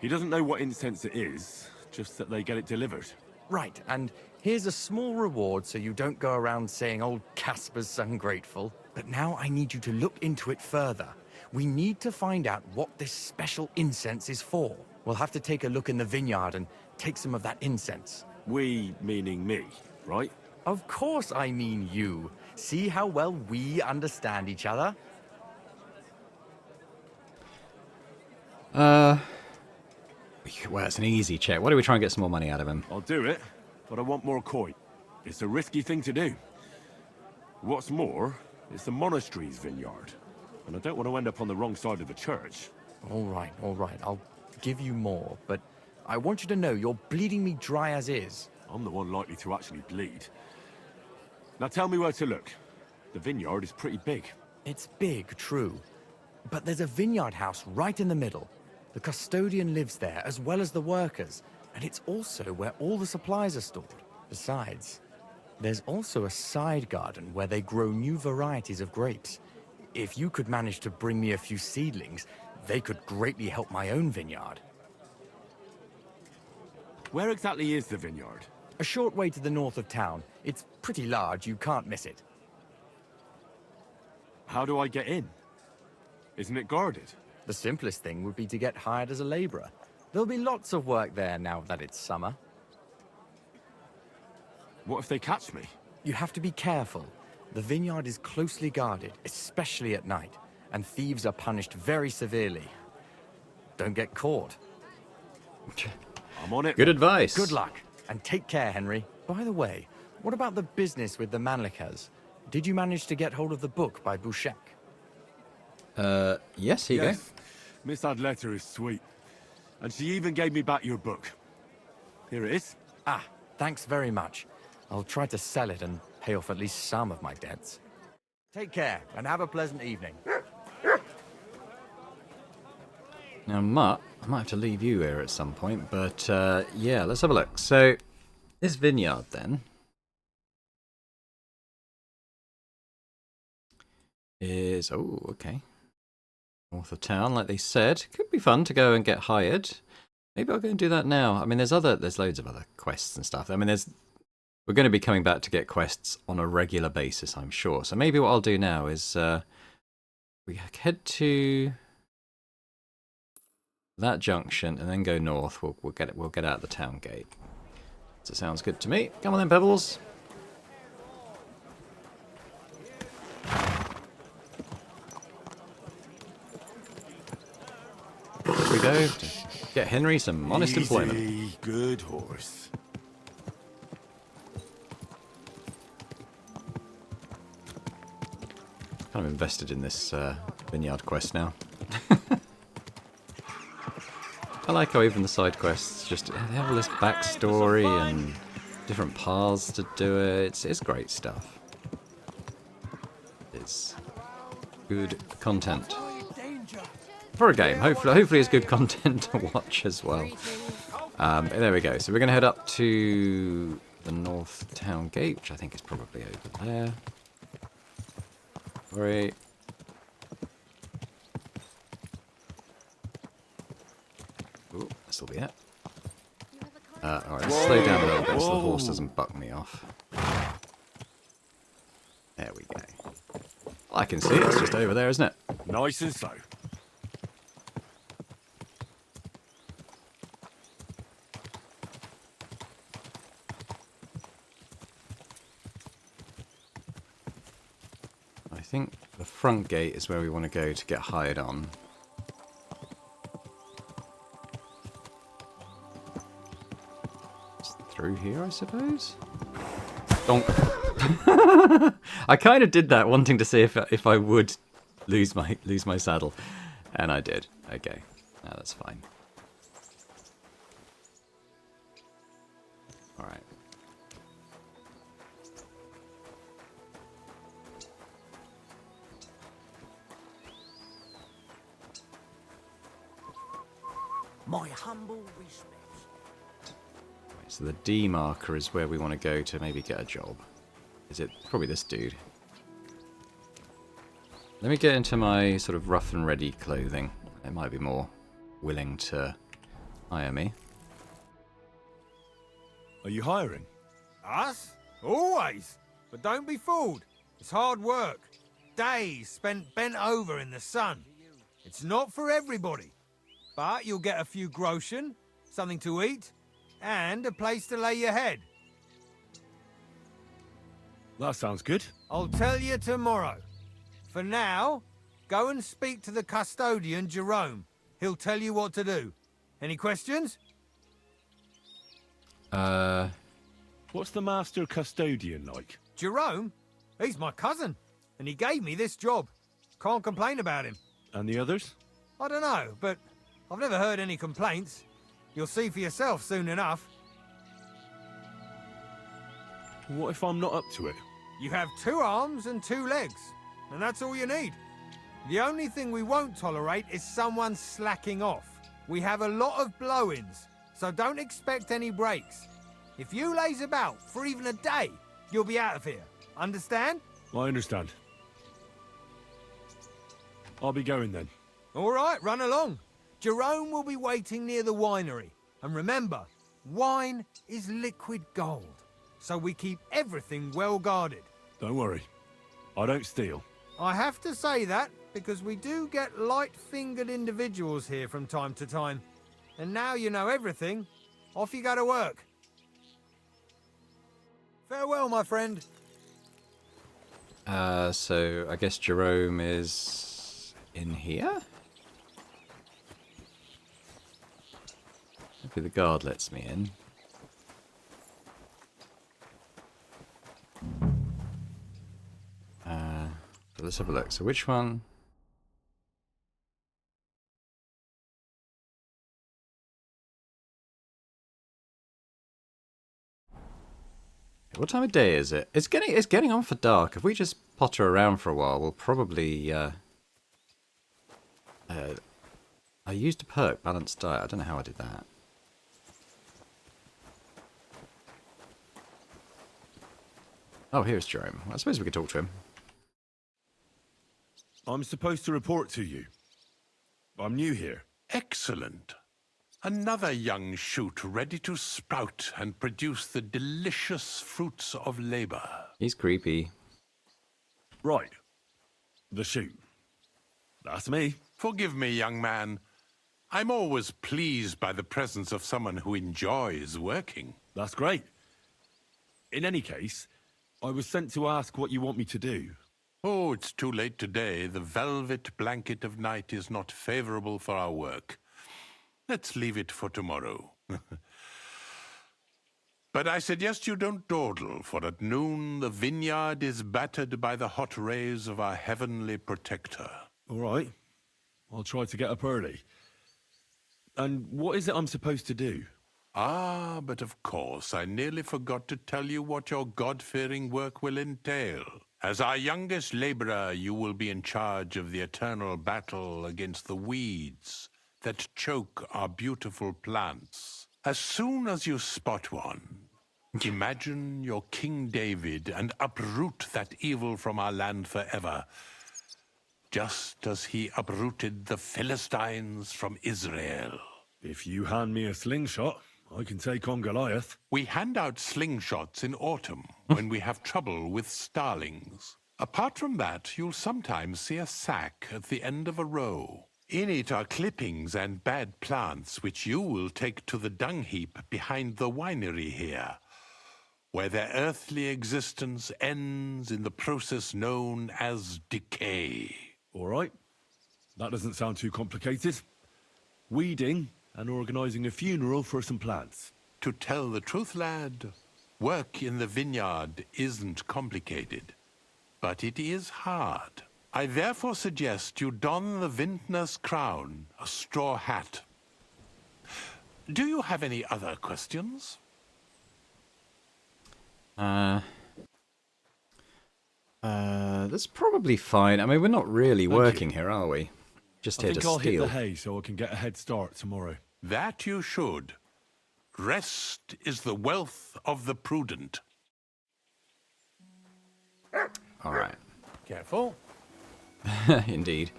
He doesn't know what incense it is, just that they get it delivered. Right, and here's a small reward so you don't go around saying old Casper's ungrateful. But now I need you to look into it further. We need to find out what this special incense is for. We'll have to take a look in the vineyard and take some of that incense. We, meaning me, right? Of course I mean you. See how well we understand each other? Well, it's an easy check. Why don't we try and get some more money out of him? I'll do it, but I want more coin. It's a risky thing to do. What's more, It's the monastery's vineyard, and I don't want to end up on the wrong side of the church. All right. I'll give you more, but I want you to know you're bleeding me dry as is. I'm the one likely to actually bleed. Now tell me where to look. The vineyard is pretty big. It's big, true. But there's a vineyard house right in the middle. The custodian lives there, as well as the workers. And it's also where all the supplies are stored. Besides, there's also a side garden where they grow new varieties of grapes. If you could manage to bring me a few seedlings, they could greatly help my own vineyard. Where exactly is the vineyard? A short way to the north of town. It's pretty large, you can't miss it. How do I get in? Isn't it guarded? The simplest thing would be to get hired as a laborer. There'll be lots of work there now that it's summer. What if they catch me? You have to be careful. The vineyard is closely guarded, especially at night, and thieves are punished very severely. Don't get caught. I'm on it. Good advice. Good luck, and take care, Henry. By the way, what about the business with the Manlikas? Did you manage to get hold of the book by Bouchek? Yes, here you go. Miss Adletter is sweet. And she even gave me back your book. Here it is. Ah, thanks very much. I'll try to sell it and pay off at least some of my debts. Take care, and have a pleasant evening. Now, Mutt, I might have to leave you here at some point, but yeah, let's have a look. So, this vineyard then is, oh, okay, north of town, like they said. Could be fun to go and get hired. Maybe I'll go and do that now. I mean, there's loads of other quests and stuff. I mean, we're going to be coming back to get quests on a regular basis, I'm sure. So maybe what I'll do now is we head to that junction and then go north. We'll get out the town gate. So it sounds good to me. Come on then, Pebbles. Here we go. To get Henry some honest employment. Good horse. Kind of invested in this vineyard quest now. I like how even the side quests they have all this backstory and different paths to do it. It's great stuff. It's good content for a game. Hopefully it's good content to watch as well. There we go. So we're going to head up to the North Town Gate, which I think is probably over there. Great. Ooh, this'll be it. Alright, let's slow down a little bit so the horse doesn't buck me off. There we go. Well, I can see it's just over there, isn't it? Nice and slow. I think the front gate is where we want to go to get hired on. It's through here, I suppose? Donk. I kind of did that, wanting to see if I would lose my saddle, and I did. Okay, no, that's fine. All right. My humble respects. So the D marker is where we want to go to maybe get a job. Is it probably this dude? Let me get into my sort of rough and ready clothing. It might be more willing to hire me. Are you hiring? Us? Always. But don't be fooled. It's hard work. Days spent bent over in the sun. It's not for everybody. But you'll get a few groschen, something to eat, and a place to lay your head. That sounds good. I'll tell you tomorrow. For now, go and speak to the custodian, Jerome. He'll tell you what to do. Any questions? What's the master custodian like? Jerome? He's my cousin. and he gave me this job. Can't complain about him. And the others? I don't know, but I've never heard any complaints. You'll see for yourself soon enough. What if I'm not up to it? You have 2 arms and 2 legs, and that's all you need. The only thing we won't tolerate is someone slacking off. We have a lot of blow-ins, so don't expect any breaks. If you laze about for even a day, you'll be out of here. Understand? I understand. I'll be going then. All right, run along. Jerome will be waiting near the winery. And remember, wine is liquid gold, so we keep everything well guarded. Don't worry. I don't steal. I have to say that because we do get light-fingered individuals here from time to time. And now you know everything, off you go to work. Farewell, my friend. So I guess Jerome is in here? Maybe the guard lets me in. So let's have a look. So which one? What time of day is it? It's getting on for dark. If we just potter around for a while, we'll probably I used a perk, balanced diet. I don't know how I did that. Oh, here's Jerome. Well, I suppose we could talk to him. I'm supposed to report to you. I'm new here. Excellent. Another young shoot ready to sprout and produce the delicious fruits of labor. He's creepy. Right. The shoot. That's me. Forgive me, young man. I'm always pleased by the presence of someone who enjoys working. That's great. In any case, I was sent to ask what you want me to do. Oh, it's too late today. The velvet blanket of night is not favorable for our work. Let's leave it for tomorrow. But I suggest you don't dawdle, for at noon the vineyard is battered by the hot rays of our heavenly protector. All right. I'll try to get up early. And what is it I'm supposed to do? Ah, but of course, I nearly forgot to tell you what your God-fearing work will entail. As our youngest laborer, you will be in charge of the eternal battle against the weeds that choke our beautiful plants. As soon as you spot one, imagine you're King David and uproot that evil from our land forever, just as he uprooted the Philistines from Israel. If you hand me a slingshot, I can take on Goliath. We hand out slingshots in autumn when we have trouble with starlings. Apart from that, you'll sometimes see a sack at the end of a row. In it are clippings and bad plants which you will take to the dung heap behind the winery here, where their earthly existence ends in the process known as decay. All right. That doesn't sound too complicated. Weeding and organising a funeral for some plants. To tell the truth, lad, work in the vineyard isn't complicated, but it is hard. I therefore suggest you don the vintner's crown, a straw hat. Do you have any other questions? That's probably fine. I mean, we're not really working here, are we? Just here to steal. I think I'll hit the hay so I can get a head start tomorrow. That you should. Rest is the wealth of the prudent. All right. Careful. Indeed.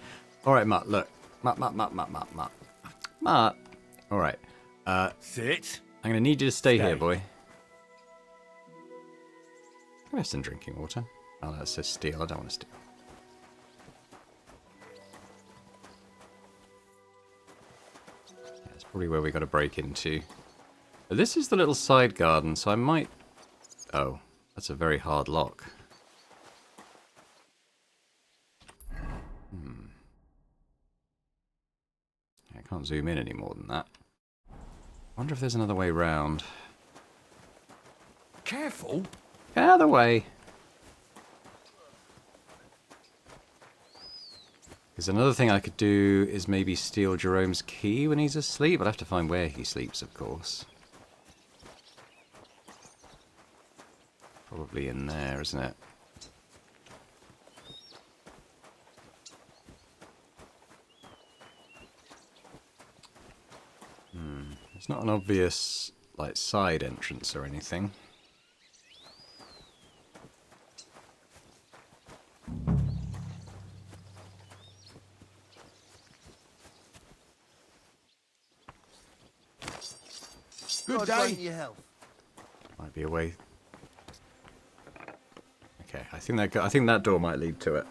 All right, Mutt, look. Mutt. All right. Sit. I'm going to need you to stay here, boy. Can I have some drinking water? Oh, that says steal. I don't want to steal. That's probably where we got to break into. But this is the little side garden, so I might... Oh, that's a very hard lock. I can't zoom in any more than that. I wonder if there's another way round. Careful. Get out of the way. Because another thing I could do is maybe steal Jerome's key when he's asleep. I'd have to find where he sleeps, of course. Probably in there, isn't it? It's not an obvious, like, side entrance or anything. Good day. Might be a way. Okay, I think that door might lead to it.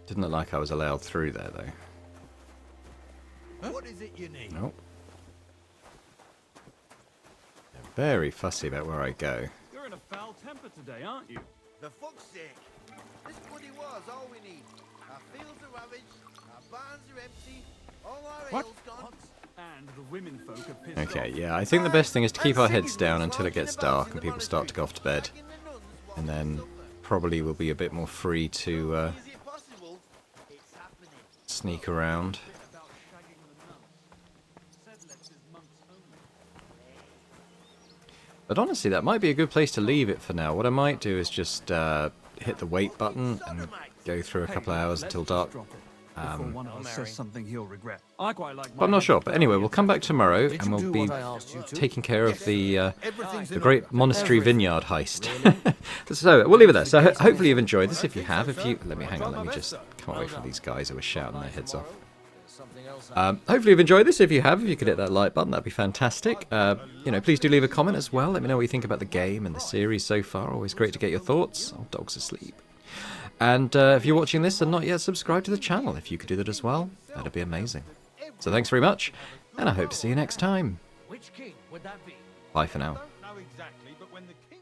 Didn't look like I was allowed through there though. What is it you need? Nope. They're very fussy about where I go. You're in a foul temper today, aren't you? For fuck's sake. This bloody war's all we need. Our fields are ravaged, our barns are empty, all our ale's gone. And the women folk are pissed Okay, off. yeah, I think the best thing is to keep our heads down until it gets dark and people start to go off to bed. And then probably we'll be a bit more free to sneak around. But honestly, that might be a good place to leave it for now. What I might do is just hit the wait button and go through a couple of hours until dark. Before one of us says something he'll regret. I quite like But I'm not sure. But anyway, we'll come back tomorrow and we'll be taking care of the great monastery vineyard heist. So we'll leave it there. So hopefully you've enjoyed this. If you have, let me just come away from these guys who are shouting their heads off. Hopefully you've enjoyed this. If you have, if you could hit that like button, that'd be fantastic. Please do leave a comment as well. Let me know what you think about the game and the series so far. Always great to get your thoughts. Oh, dog's asleep. And if you're watching this and not yet subscribed to the channel, if you could do that as well, that'd be amazing. So thanks very much, and I hope to see you next time. Which king would that be? Bye for now. Don't know exactly, but when the king